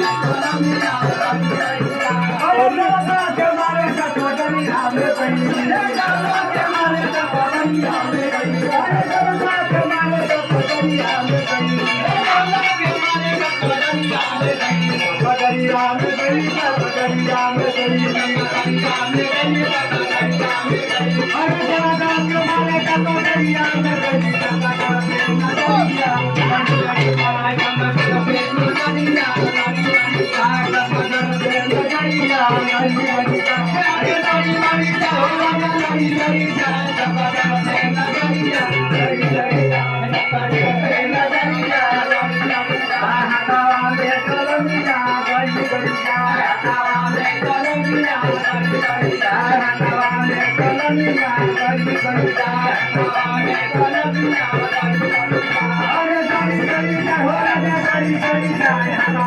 Hãy subscribe cho kênh Ghiền Mì Gõ để không bỏ lỡ